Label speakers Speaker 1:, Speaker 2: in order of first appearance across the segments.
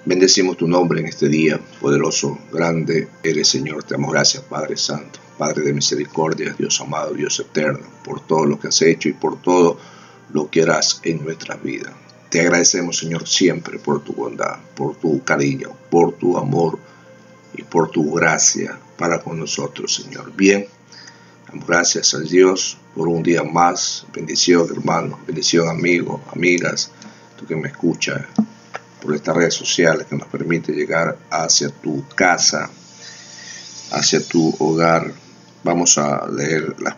Speaker 1: Bendecimos tu nombre en este día, poderoso, grande eres, Señor. Te damos gracias, Padre Santo, Padre de misericordia, Dios amado, Dios eterno, por todo lo que has hecho y por todo lo que harás en nuestras vidas. Te agradecemos, Señor, siempre por tu bondad, por tu cariño, por tu amor y por tu gracia para con nosotros, Señor. Bien, damos gracias a Dios por un día más. Bendición, hermano, bendición, amigo, amigas, tú que me escuchas por estas redes sociales que nos permite llegar hacia tu casa, hacia tu hogar. Vamos a leer las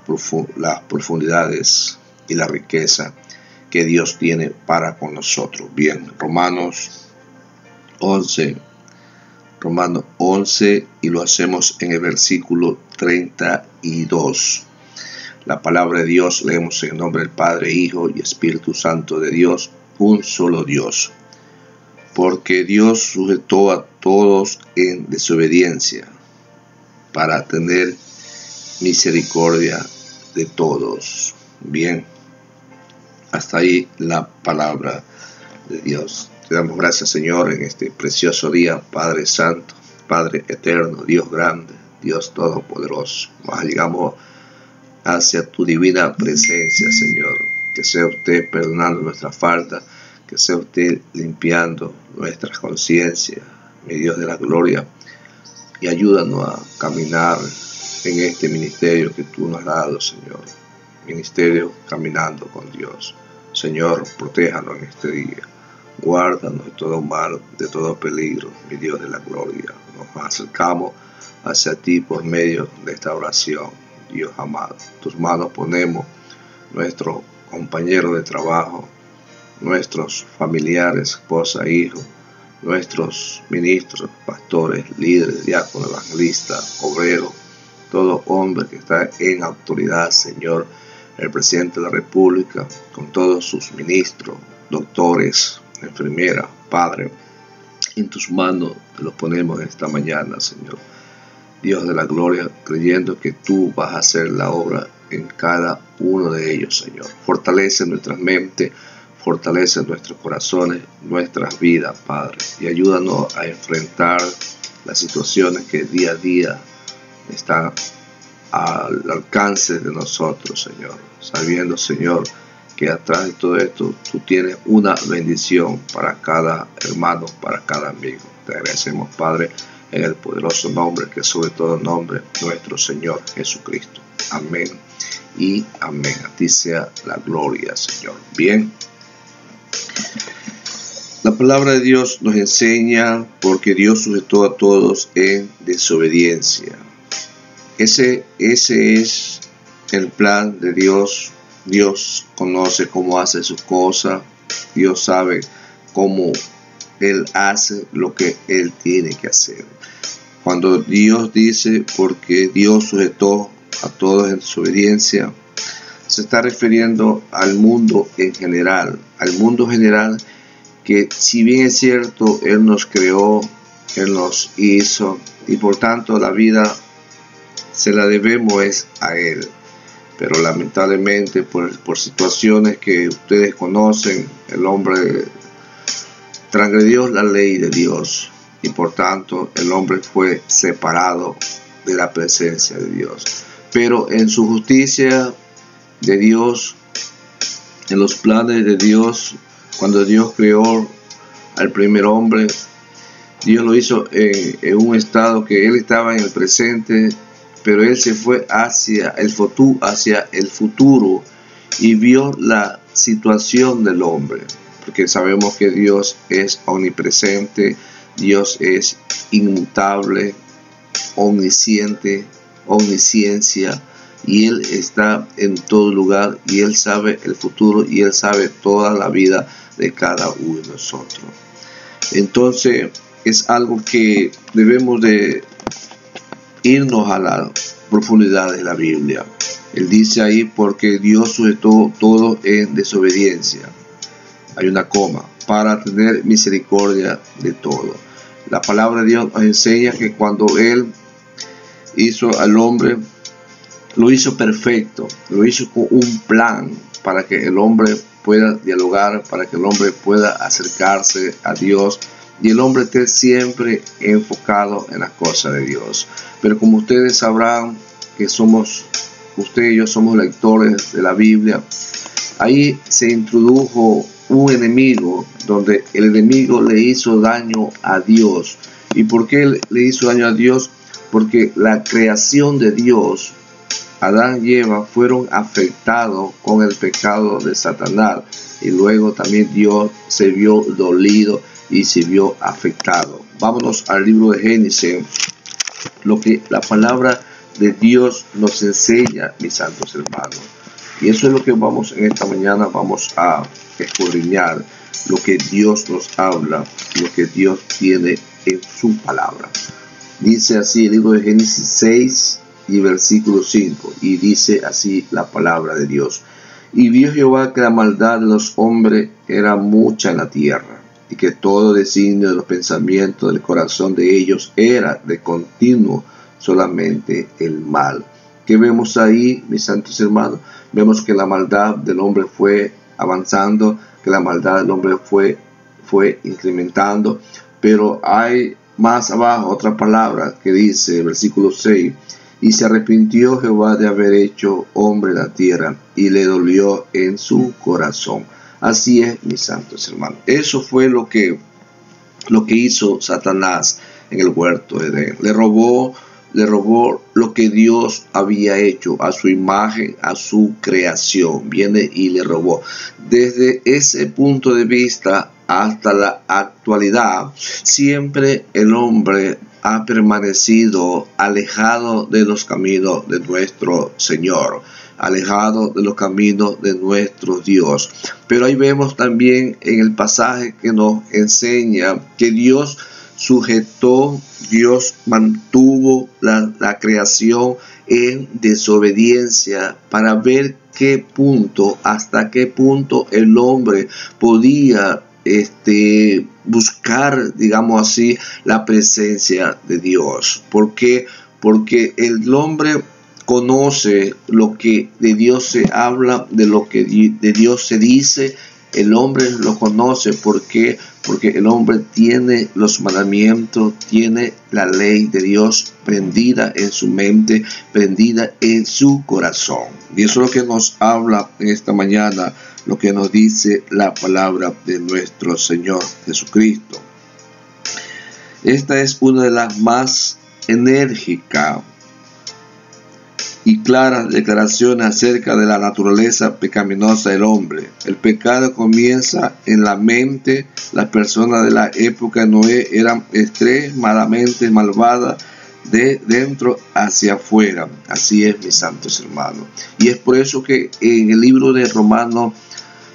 Speaker 1: profundidades y la riqueza que Dios tiene para con nosotros. Bien, Romanos 11, y lo hacemos en el versículo 32. La palabra de Dios leemos en el nombre del Padre, Hijo y Espíritu Santo de Dios, un solo Dios. Porque Dios sujetó a todos en desobediencia para tener misericordia de todos. Bien, hasta ahí la palabra de Dios. Te damos gracias, Señor, en este precioso día, Padre Santo, Padre Eterno, Dios grande, Dios Todopoderoso. Llegamos hacia tu divina presencia, Señor. Que sea usted perdonando nuestras faltas, que sea usted limpiando nuestras conciencias, mi Dios de la gloria, y ayúdanos a caminar en este ministerio que tú nos has dado, Señor. Ministerio caminando con Dios. Señor, protéjanos en este día. Guárdanos de todo mal, de todo peligro, mi Dios de la gloria. Nos acercamos hacia ti por medio de esta oración, Dios amado. En tus manos ponemos nuestros compañeros de trabajo, nuestros familiares, esposa, hijos, nuestros ministros, pastores, líderes, diáconos, evangelistas, obreros, todo hombre que está en autoridad, Señor, el presidente de la República, con todos sus ministros, doctores, enfermeras, Padre, en tus manos te los ponemos esta mañana, Señor. Dios de la gloria, creyendo que tú vas a hacer la obra en cada uno de ellos, Señor. Fortalece nuestras mentes, fortalece nuestros corazones, nuestras vidas, Padre, y ayúdanos a enfrentar las situaciones que día a día están al alcance de nosotros, Señor, sabiendo, Señor, que atrás de todo esto tú tienes una bendición para cada hermano, para cada amigo. Te agradecemos, Padre, en el poderoso nombre que sobre todo nombre, nuestro Señor Jesucristo. Amén y amén. A ti sea la gloria, Señor. Bien. La palabra de Dios nos enseña porque Dios sujetó a todos en desobediencia. Ese es el plan de Dios. Dios conoce cómo hace sus cosas. Dios sabe cómo Él hace lo que Él tiene que hacer. Cuando Dios dice porque Dios sujetó a todos en desobediencia, se está refiriendo al mundo en general. Al mundo general que, si bien es cierto, Él nos creó, Él nos hizo, y por tanto la vida se la debemos a Él. Pero lamentablemente por situaciones que ustedes conocen, el hombre transgredió la ley de Dios y por tanto el hombre fue separado de la presencia de Dios. Pero en su justicia de Dios, en los planes de Dios, cuando Dios creó al primer hombre, Dios lo hizo en un estado que él estaba en el presente, pero él se fue hacia el futuro y vio la situación del hombre, porque sabemos que Dios es omnipresente, Dios es inmutable, omnisciente, omnisciencia, y Él está en todo lugar, y Él sabe el futuro, y Él sabe toda la vida de cada uno de nosotros. Entonces es algo que debemos de irnos a la profundidad de la Biblia. Él dice ahí, porque Dios sujetó todo en desobediencia. Hay una coma, para tener misericordia de todo. La palabra de Dios nos enseña que cuando Él hizo al hombre, lo hizo perfecto, lo hizo con un plan para que el hombre pueda dialogar, para que el hombre pueda acercarse a Dios y el hombre esté siempre enfocado en las cosas de Dios. Pero como ustedes sabrán que usted y yo somos lectores de la Biblia, ahí se introdujo un enemigo, donde el enemigo le hizo daño a Dios. ¿Y por qué le hizo daño a Dios? Porque la creación de Dios, Adán y Eva, fueron afectados con el pecado de Satanás. Y luego también Dios se vio dolido y se vio afectado. Vámonos al libro de Génesis, lo que la palabra de Dios nos enseña, mis santos hermanos. Y eso es lo que en esta mañana vamos a escudriñar, lo que Dios nos habla, lo que Dios tiene en su palabra. Dice así el libro de Génesis 6 y versículo 5, y dice así la palabra de Dios. Y vio Jehová que la maldad de los hombres era mucha en la tierra, y que todo designio de los pensamientos del corazón de ellos era de continuo solamente el mal. ¿Qué vemos ahí, mis santos hermanos? Vemos que la maldad del hombre fue avanzando, que la maldad del hombre fue incrementando, pero hay más abajo otra palabra que dice, versículo 6, y se arrepintió Jehová de haber hecho hombre en la tierra, y le dolió en su corazón. Así es, mis santos hermanos. Eso fue lo que hizo Satanás en el huerto de Edén. Le robó lo que Dios había hecho, a su imagen, a su creación. Viene y le robó. Desde ese punto de vista hasta la actualidad, siempre el hombre ha permanecido alejado de los caminos de nuestro Señor, alejado de los caminos de nuestro Dios. Pero ahí vemos también en el pasaje que nos enseña que Dios mantuvo la creación en desobediencia para ver hasta qué punto el hombre podía buscar, digamos así, la presencia de Dios. ¿Por qué? Porque el hombre conoce lo que de Dios se habla, de lo que de Dios se dice. El hombre lo conoce. ¿Por qué? Porque el hombre tiene los mandamientos, tiene la ley de Dios prendida en su mente, prendida en su corazón. Y eso es lo que nos habla en esta mañana, lo que nos dice la palabra de nuestro Señor Jesucristo. Esta es una de las más enérgicas y claras declaraciones acerca de la naturaleza pecaminosa del hombre. El pecado comienza en la mente. Las personas de la época de Noé eran extremadamente malvadas de dentro hacia afuera. Así es, mis santos hermanos. Y es por eso que en el libro de Romanos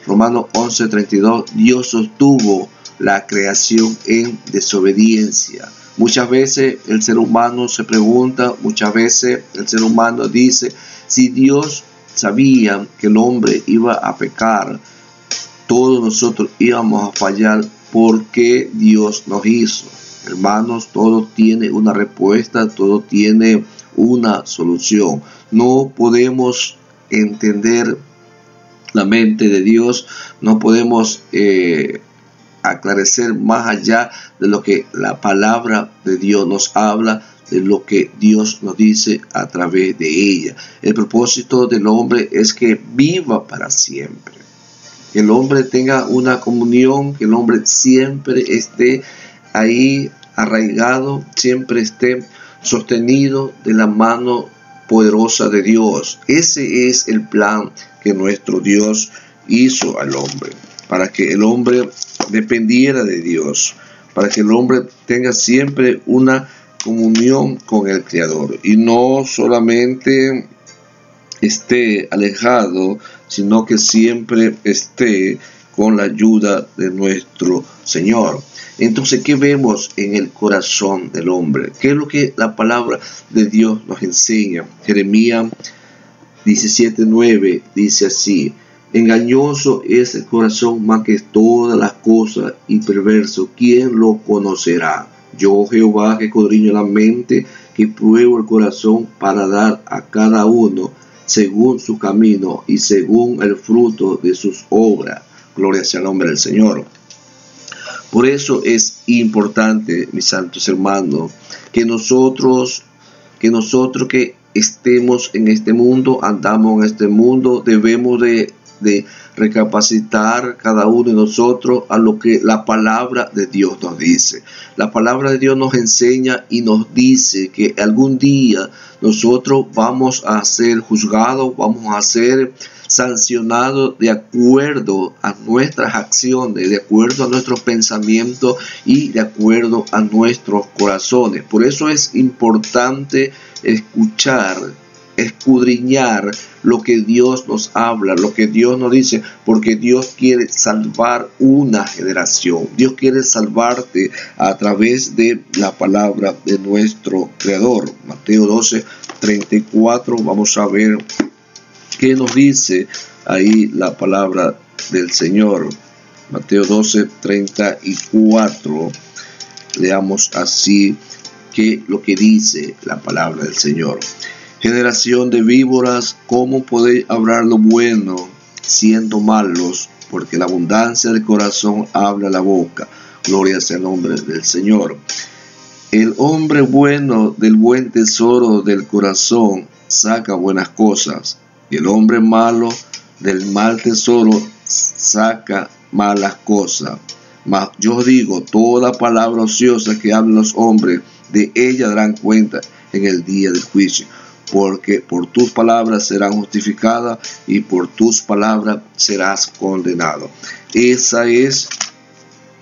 Speaker 1: 11:32, Dios sostuvo la creación en desobediencia. Muchas veces el ser humano se pregunta, muchas veces el ser humano dice, si Dios sabía que el hombre iba a pecar, todos nosotros íbamos a fallar, ¿por qué Dios nos hizo? Hermanos, todo tiene una respuesta, todo tiene una solución. No podemos entender la mente de Dios, no podemos aclarecer más allá de lo que la palabra de Dios nos habla, de lo que Dios nos dice a través de ella. El propósito del hombre es que viva para siempre, que el hombre tenga una comunión, que el hombre siempre esté ahí arraigado, siempre esté sostenido de la mano poderosa de Dios. Ese es el plan que nuestro Dios hizo al hombre, para que el hombre dependiera de Dios, para que el hombre tenga siempre una comunión con el Creador y no solamente esté alejado, sino que siempre esté con la ayuda de nuestro Señor. Entonces, ¿qué vemos en el corazón del hombre? ¿Qué es lo que la palabra de Dios nos enseña? Jeremías 17:9 dice así: engañoso es el corazón más que todas las cosas y perverso, ¿quién lo conocerá? Yo, Jehová, que escudriño la mente, que pruebo el corazón para dar a cada uno según su camino y según el fruto de sus obras. Gloria sea el nombre del Señor. Por eso es importante, mis santos hermanos, que nosotros que estemos en este mundo, andamos en este mundo, debemos de recapacitar cada uno de nosotros a lo que la palabra de Dios nos dice. La palabra de Dios nos enseña y nos dice que algún día nosotros vamos a ser juzgados, vamos a ser sancionados de acuerdo a nuestras acciones, de acuerdo a nuestros pensamientos y de acuerdo a nuestros corazones. Por eso es importante escuchar, escudriñar lo que Dios nos habla, lo que Dios nos dice, porque Dios quiere salvar una generación. Dios quiere salvarte a través de la palabra de nuestro Creador. Mateo 12:34, vamos a ver qué nos dice ahí la palabra del Señor. Mateo 12:34, leamos así que lo que dice la palabra del Señor. Generación de víboras, ¿cómo podéis hablar lo bueno siendo malos? Porque la abundancia del corazón habla la boca. Gloria sea el nombre del Señor. El hombre bueno del buen tesoro del corazón saca buenas cosas, y el hombre malo del mal tesoro saca malas cosas. Mas yo digo, toda palabra ociosa que hablan los hombres, de ella darán cuenta en el día del juicio. Porque por tus palabras serán justificadas y por tus palabras serás condenado. Esa es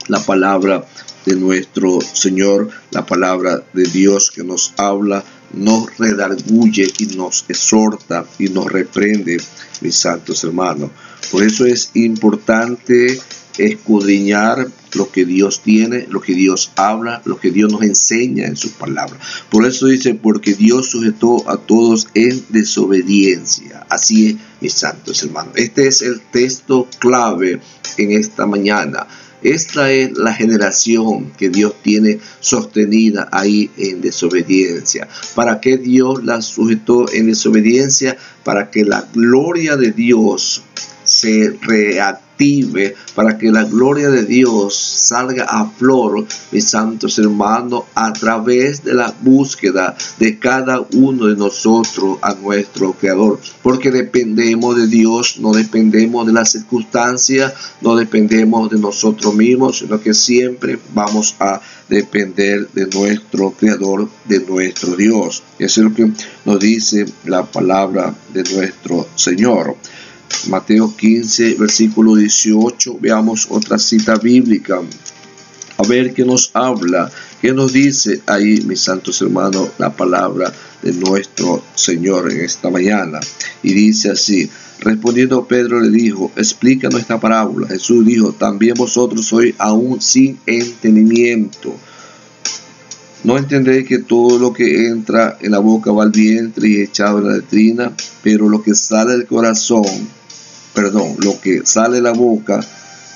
Speaker 1: la palabra de nuestro Señor, la palabra de Dios que nos habla, nos redarguye y nos exhorta y nos reprende, mis santos hermanos. Por eso es importante escudriñar lo que Dios tiene, lo que Dios habla, lo que Dios nos enseña en su palabra. Por eso dice, porque Dios sujetó a todos en desobediencia. Así es, mis santos hermanos. Este es el texto clave en esta mañana. Esta es la generación que Dios tiene sostenida ahí en desobediencia. ¿Para qué Dios la sujetó en desobediencia? Para que la gloria de Dios se reactive, para que la gloria de Dios salga a flor, mis santos hermanos, a través de la búsqueda de cada uno de nosotros a nuestro Creador. Porque dependemos de Dios, no dependemos de las circunstancias, no dependemos de nosotros mismos, sino que siempre vamos a depender de nuestro Creador, de nuestro Dios. Eso es lo que nos dice la palabra de nuestro Señor. Mateo 15, versículo 18, veamos otra cita bíblica. A ver qué nos habla, qué nos dice ahí, mis santos hermanos, la palabra de nuestro Señor en esta mañana. Y dice así, respondiendo Pedro le dijo, explícanos esta parábola. Jesús dijo, también vosotros sois aún sin entendimiento. ¿No entendéis que todo lo que entra en la boca va al vientre y es echado en la letrina? Pero lo que sale del corazón, lo que sale de la boca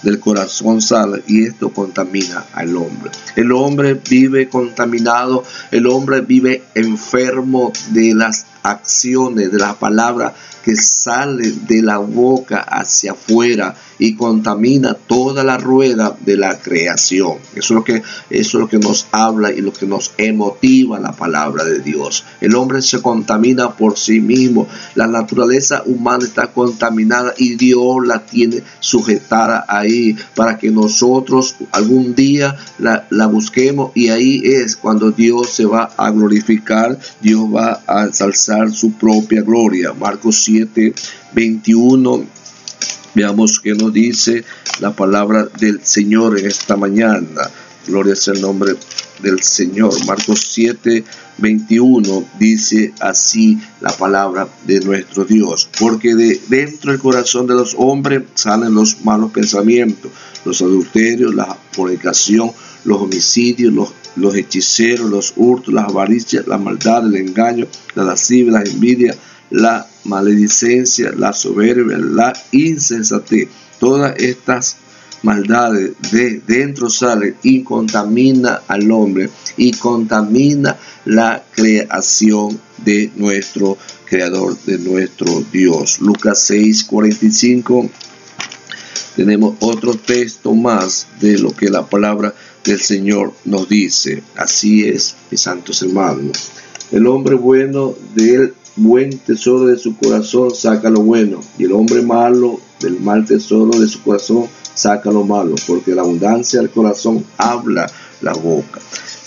Speaker 1: del corazón sale, y esto contamina al hombre. El hombre vive contaminado, el hombre vive enfermo de las acciones, de las palabras que salen de la boca hacia afuera y contamina toda la rueda de la creación. Eso es lo que nos habla y lo que nos motiva la palabra de Dios. El hombre se contamina por sí mismo. La naturaleza humana está contaminada y Dios la tiene sujetada ahí para que nosotros algún día la busquemos, y ahí es cuando Dios se va a glorificar, Dios va a ensalzar su propia gloria. Marcos 7:21. Veamos qué nos dice la palabra del Señor en esta mañana. Gloria sea el nombre del Señor. Marcos 7:21 dice así la palabra de nuestro Dios. Porque de dentro del corazón de los hombres salen los malos pensamientos, los adulterios, la fornicación, los homicidios, los hechiceros, los hurtos, las avaricias, la maldad, el engaño, la lascivia, la envidia, la maledicencia, la soberbia, la insensatez. Todas estas maldades de dentro salen y contamina al hombre y contamina la creación de nuestro Creador, de nuestro Dios. Lucas 6:45 tenemos otro texto más de lo que la palabra del Señor nos dice. Así es, mis santos hermanos. El hombre bueno del buen tesoro de su corazón saca lo bueno, y el hombre malo del mal tesoro de su corazón saca lo malo, porque la abundancia del corazón habla la boca.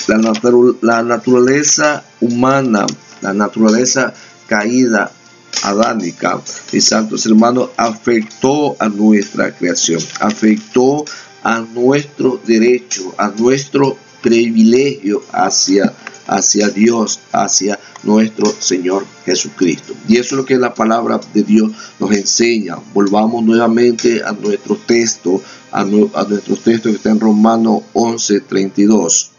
Speaker 1: La naturaleza humana, la naturaleza caída adánica, mis santos hermanos, afectó a nuestra creación, afectó a nuestro derecho, a nuestro privilegio hacia Dios, hacia nuestro Señor Jesucristo. Y eso es lo que la palabra de Dios nos enseña. Volvamos nuevamente a nuestro texto, a nuestro texto que está en Romanos 11:32.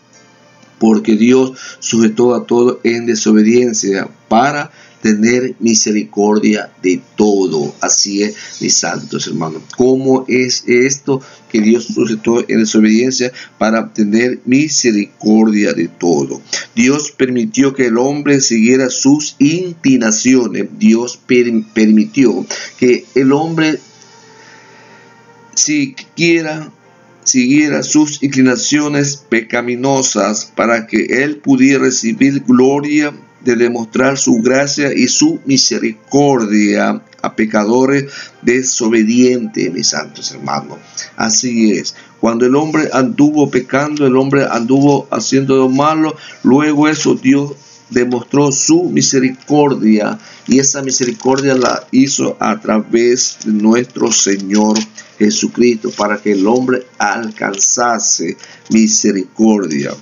Speaker 1: Porque Dios sujetó a todo en desobediencia para tener misericordia de todo. Así es, mis santos hermanos. ¿Cómo es esto que Dios sujetó en desobediencia para tener misericordia de todo? Dios permitió que el hombre siguiera sus inclinaciones. Dios permitió que el hombre siguiera sus inclinaciones pecaminosas para que él pudiera recibir gloria de demostrar su gracia y su misericordia a pecadores desobedientes, mis santos hermanos. Así es. Cuando el hombre anduvo pecando, el hombre anduvo haciendo lo malo, luego eso Dios demostró su misericordia, y esa misericordia la hizo a través de nuestro Señor Jesucristo, para que el hombre alcanzase misericordia.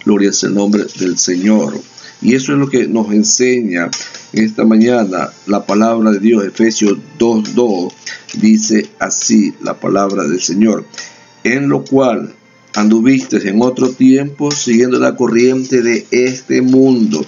Speaker 1: Gloria es el nombre del Señor. Y eso es lo que nos enseña esta mañana la palabra de Dios. Efesios 2:2 dice así la palabra del Señor: en lo cual anduviste en otro tiempo siguiendo la corriente de este mundo,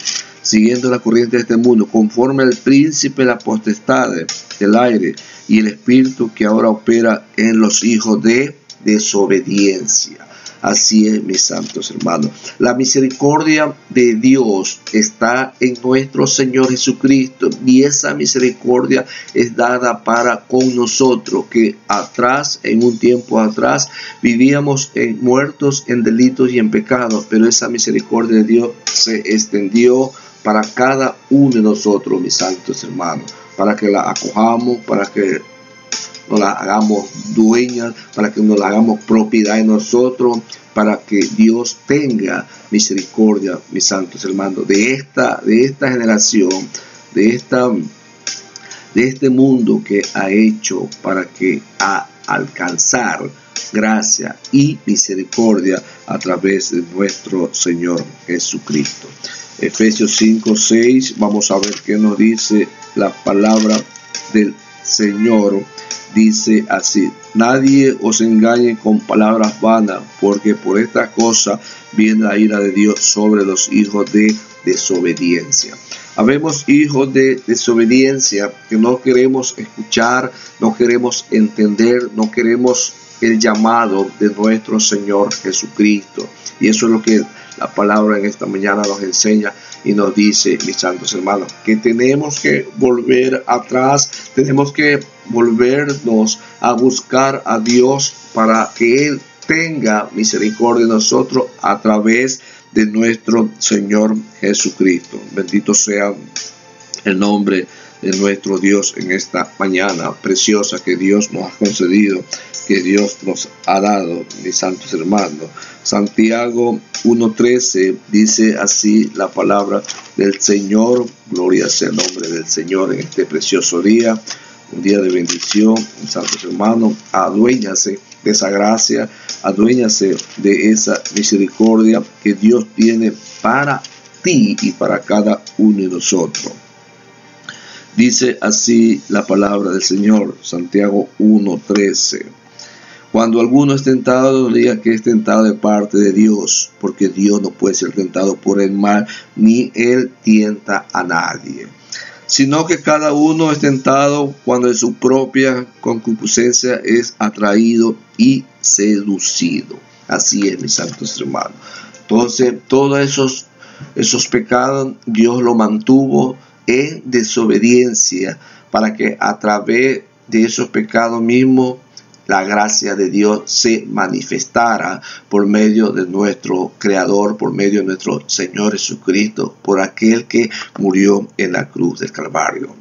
Speaker 1: conforme al príncipe de la potestad del aire y el espíritu que ahora opera en los hijos de desobediencia. Así es, mis santos hermanos. La misericordia de Dios está en nuestro Señor Jesucristo, y esa misericordia es dada para con nosotros, que en un tiempo atrás, vivíamos muertos en delitos y en pecados, pero esa misericordia de Dios se extendió para cada uno de nosotros, mis santos hermanos, para que la acojamos, para que nos la hagamos dueñas, para que nos la hagamos propiedad de nosotros, para que Dios tenga misericordia, mis santos hermanos, de esta generación, de este mundo que ha hecho para que alcanzar gracia y misericordia a través de nuestro Señor Jesucristo. Efesios 5:6, vamos a ver qué nos dice la palabra del Señor. Dice así: nadie os engañe con palabras vanas, porque por esta cosa viene la ira de Dios sobre los hijos de desobediencia. Habemos hijos de desobediencia que no queremos escuchar, no queremos entender, no queremos el llamado de nuestro Señor Jesucristo. Y eso es lo que la palabra en esta mañana nos enseña y nos dice, mis santos hermanos, que tenemos que volver atrás, tenemos que volvernos a buscar a Dios para que Él tenga misericordia de nosotros a través de nuestro Señor Jesucristo. Bendito sea el nombre de nuestro Dios en esta mañana preciosa que Dios nos ha concedido, que Dios nos ha dado, mis santos hermanos. Santiago 1:13 dice así la palabra del Señor. Gloria sea el nombre del Señor en este precioso día, un día de bendición, mis santos hermanos. Aduéñase de esa gracia, aduéñase de esa misericordia que Dios tiene para ti y para cada uno de nosotros. Dice así la palabra del Señor, Santiago 1:13. Cuando alguno es tentado, no diga que es tentado de parte de Dios, porque Dios no puede ser tentado por el mal, ni Él tienta a nadie. Sino que cada uno es tentado cuando de su propia concupiscencia es atraído y seducido. Así es, mis santos hermanos. Entonces, todos esos pecados Dios lo mantuvo en desobediencia, para que a través de esos pecados mismos la gracia de Dios se manifestara por medio de nuestro Creador, por medio de nuestro Señor Jesucristo, por aquel que murió en la cruz del Calvario.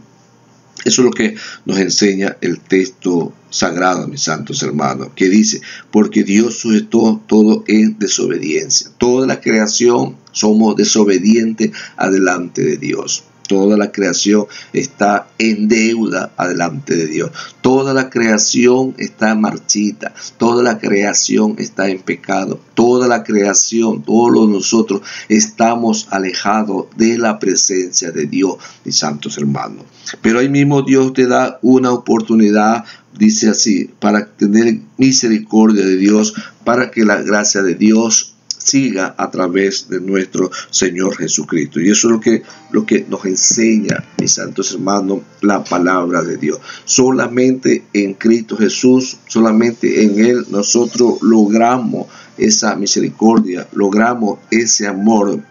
Speaker 1: Eso es lo que nos enseña el texto sagrado, mis santos hermanos, que dice, porque Dios sujetó todo en desobediencia. Toda la creación somos desobedientes adelante de Dios. Toda la creación está en deuda adelante de Dios. Toda la creación está marchita. Toda la creación está en pecado. Toda la creación, todos nosotros estamos alejados de la presencia de Dios, mis santos hermanos. Pero ahí mismo Dios te da una oportunidad, dice así, para tener misericordia de Dios, para que la gracia de Dios siga a través de nuestro Señor Jesucristo. Y eso es lo que nos enseña, mis santos hermanos, la palabra de Dios. Solamente en Cristo Jesús, solamente en Él nosotros logramos esa misericordia, logramos ese amor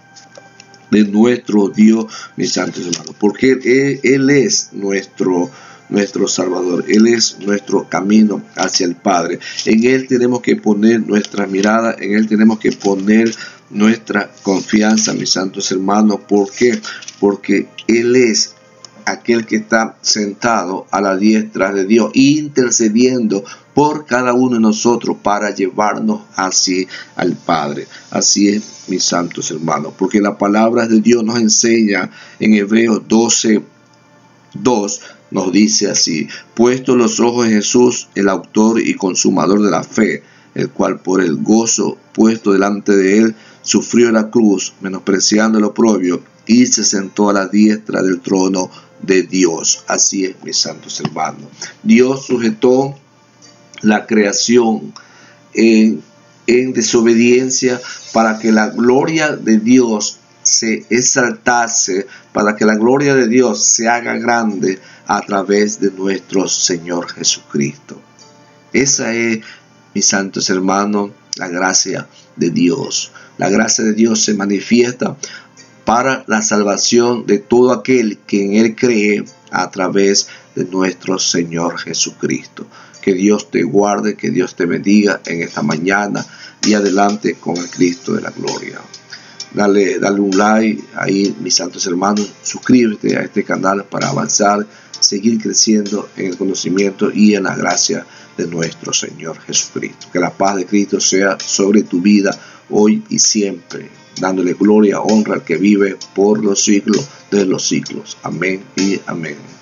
Speaker 1: de nuestro Dios, mis santos hermanos, porque Él es nuestro Salvador. Él es nuestro camino hacia el Padre. En Él tenemos que poner nuestra mirada, en Él tenemos que poner nuestra confianza, mis santos hermanos. ¿Por qué? Porque Él es aquel que está sentado a la diestra de Dios, intercediendo por cada uno de nosotros para llevarnos así al Padre. Así es, mis santos hermanos, porque la palabra de Dios nos enseña en Hebreos 12:2, nos dice así: puesto los ojos en Jesús, el autor y consumador de la fe, el cual por el gozo puesto delante de él sufrió la cruz, menospreciando el oprobio, y se sentó a la diestra del trono de Dios. Así es, mis santos hermanos. Dios sujetó la creación en desobediencia para que la gloria de Dios se exaltase, para que la gloria de Dios se haga grande a través de nuestro Señor Jesucristo. Esa es, mis santos hermanos, la gracia de Dios. La gracia de Dios se manifiesta para la salvación de todo aquel que en Él cree a través de nuestro Señor Jesucristo. Que Dios te guarde, que Dios te bendiga en esta mañana y adelante con el Cristo de la gloria. Dale un like ahí, mis santos hermanos. Suscríbete a este canal para avanzar, seguir creciendo en el conocimiento y en la gracia de nuestro Señor Jesucristo. Que la paz de Cristo sea sobre tu vida hoy y siempre, dándole gloria, honra al que vive por los siglos de los siglos. Amén y amén.